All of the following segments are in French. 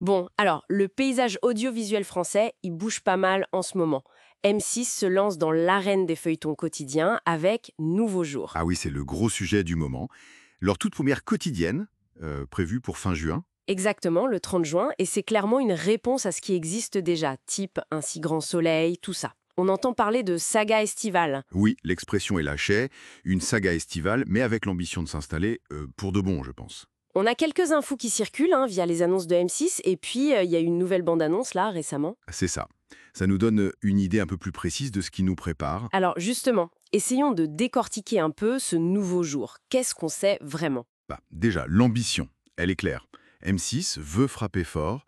Bon, alors, le paysage audiovisuel français, il bouge pas mal en ce moment. M6 se lance dans l'arène des feuilletons quotidiens avec Nouveau Jour. Ah oui, c'est le gros sujet du moment. Leur toute première quotidienne, prévue pour fin juin. Exactement, le 30 juin, et c'est clairement une réponse à ce qui existe déjà, type Un si grand soleil, tout ça. On entend parler de saga estivale. Oui, l'expression est lâchée, une saga estivale, mais avec l'ambition de s'installer pour de bon, je pense. On a quelques infos qui circulent via les annonces de M6, et puis il y a une nouvelle bande-annonce là récemment. C'est ça. Ça nous donne une idée un peu plus précise de ce qui nous prépare. Alors justement, essayons de décortiquer un peu ce nouveau jour. Qu'est-ce qu'on sait vraiment? Bah, déjà, l'ambition, elle est claire. M6 veut frapper fort,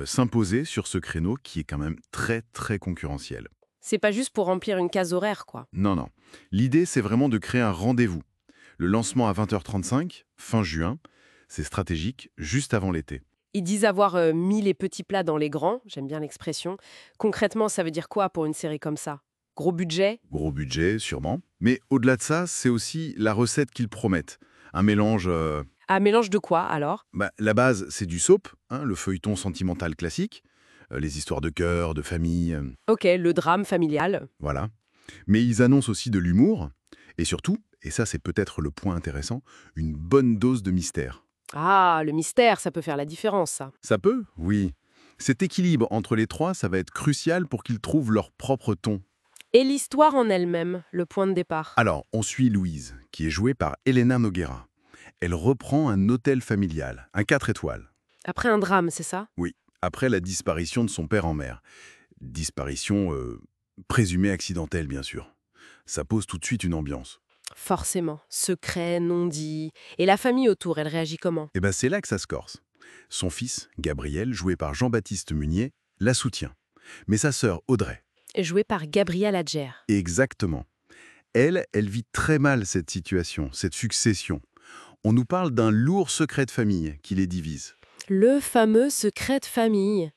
s'imposer sur ce créneau qui est quand même très très concurrentiel. C'est pas juste pour remplir une case horaire, quoi. Non, non. L'idée, c'est vraiment de créer un rendez-vous. Le lancement à 20h35, fin juin, c'est stratégique, juste avant l'été. Ils disent avoir mis les petits plats dans les grands, j'aime bien l'expression. Concrètement, ça veut dire quoi pour une série comme ça? Gros budget? Gros budget, sûrement. Mais au-delà de ça, c'est aussi la recette qu'ils promettent. Un mélange... Ah, mélange de quoi alors? la base, c'est du soap, hein, le feuilleton sentimental classique, les histoires de cœur, de famille, Ok, le drame familial. voilà. Mais ils annoncent aussi de l'humour, et surtout, et ça c'est peut-être le point intéressant, une bonne dose de mystère. Ah, le mystère, ça peut faire la différence, ça. Ça peut, oui. Cet équilibre entre les trois, ça va être crucial pour qu'ils trouvent leur propre ton. Et l'histoire en elle-même, le point de départ. Alors, on suit Louise, qui est jouée par Elena Noguera. Elle reprend un hôtel familial, un 4 étoiles. Après un drame, c'est ça? Oui, après la disparition de son père en mer. Disparition présumée accidentelle, bien sûr. Ça pose tout de suite une ambiance. Forcément. Secret, non dit. Et la famille autour, elle réagit comment? Et ben c'est là que ça se corse. Son fils, Gabriel, joué par Jean-Baptiste Munier, la soutient. Mais sa sœur, Audrey, Joué par Gabrielle Adjer. exactement. Elle vit très mal cette situation, cette succession. On nous parle d'un lourd secret de famille qui les divise. Le fameux secret de famille.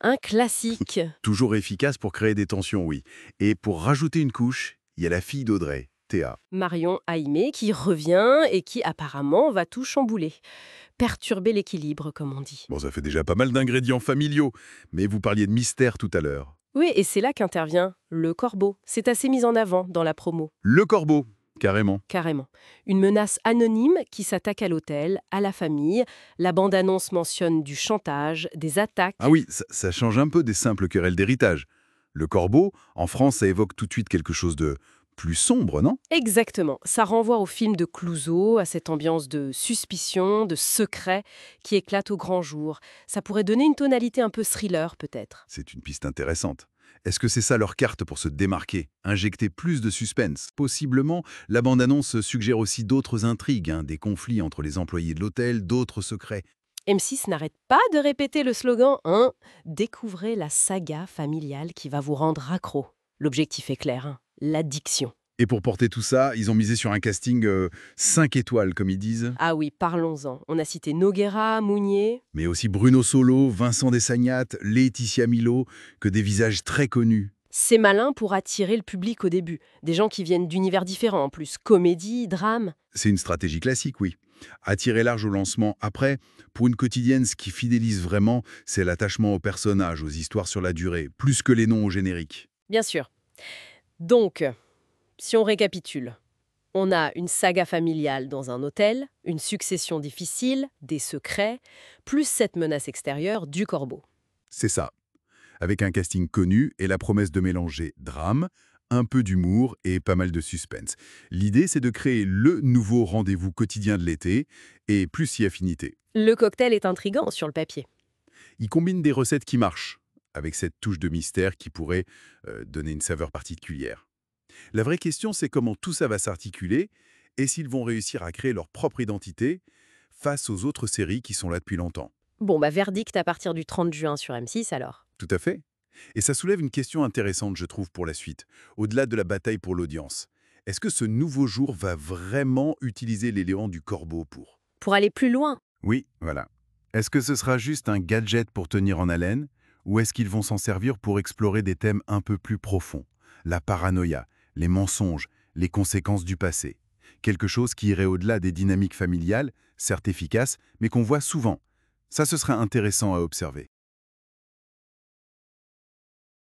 Un classique. Toujours efficace pour créer des tensions, oui. Et pour rajouter une couche, il y a la fille d'Audrey, Théa. Marion Haïmé qui revient et qui apparemment va tout chambouler. Perturber l'équilibre, comme on dit. Bon, ça fait déjà pas mal d'ingrédients familiaux, mais vous parliez de mystère tout à l'heure. Oui, et c'est là qu'intervient le corbeau. C'est assez mis en avant dans la promo, Le corbeau, carrément. carrément. Une menace anonyme qui s'attaque à l'hôtel, à la famille. La bande-annonce mentionne du chantage, des attaques. Ah oui, ça change un peu des simples querelles d'héritage. Le corbeau, en France, ça évoque tout de suite quelque chose de plus sombre, non? Exactement. Ça renvoie au film de Clouseau, à cette ambiance de suspicion, de secret qui éclate au grand jour. Ça pourrait donner une tonalité un peu thriller, peut-être. C'est une piste intéressante. Est-ce que c'est ça leur carte pour se démarquer? Injecter plus de suspense? Possiblement, la bande-annonce suggère aussi d'autres intrigues, hein, des conflits entre les employés de l'hôtel, d'autres secrets. M6 n'arrête pas de répéter le slogan, hein. Découvrez la saga familiale qui va vous rendre accro. L'objectif est clair, hein, l'addiction. Et pour porter tout ça, ils ont misé sur un casting 5 étoiles, comme ils disent. Ah oui, parlons-en. On a cité Noguera, Mounier. Mais aussi Bruno Solo, Vincent Desagnates, Laetitia Milo, que des visages très connus. C'est malin pour attirer le public au début. Des gens qui viennent d'univers différents en plus. Comédie, drame. C'est une stratégie classique, oui. Attirer large au lancement. Après, pour une quotidienne, ce qui fidélise vraiment, c'est l'attachement aux personnages, aux histoires sur la durée, plus que les noms au générique. Bien sûr. Donc, si on récapitule, on a une saga familiale dans un hôtel, une succession difficile, des secrets, plus cette menace extérieure du corbeau. C'est ça. Avec un casting connu et la promesse de mélanger drame, un peu d'humour et pas mal de suspense. L'idée, c'est de créer le nouveau rendez-vous quotidien de l'été et plus si affinité. Le cocktail est intrigant sur le papier. Il combine des recettes qui marchent, avec cette touche de mystère qui pourrait donner une saveur particulière. La vraie question, c'est comment tout ça va s'articuler et s'ils vont réussir à créer leur propre identité face aux autres séries qui sont là depuis longtemps. Bon, bah verdict à partir du 30 juin sur M6 alors. Tout à fait. Et ça soulève une question intéressante, je trouve, pour la suite, au-delà de la bataille pour l'audience. Est-ce que ce nouveau jour va vraiment utiliser l'élément du corbeau pour? Pour aller plus loin, Oui, voilà. Est-ce que ce sera juste un gadget pour tenir en haleine, ou est-ce qu'ils vont s'en servir pour explorer des thèmes un peu plus profonds? La paranoïa, les mensonges, les conséquences du passé. Quelque chose qui irait au-delà des dynamiques familiales, certes efficaces, mais qu'on voit souvent. Ça, ce serait intéressant à observer.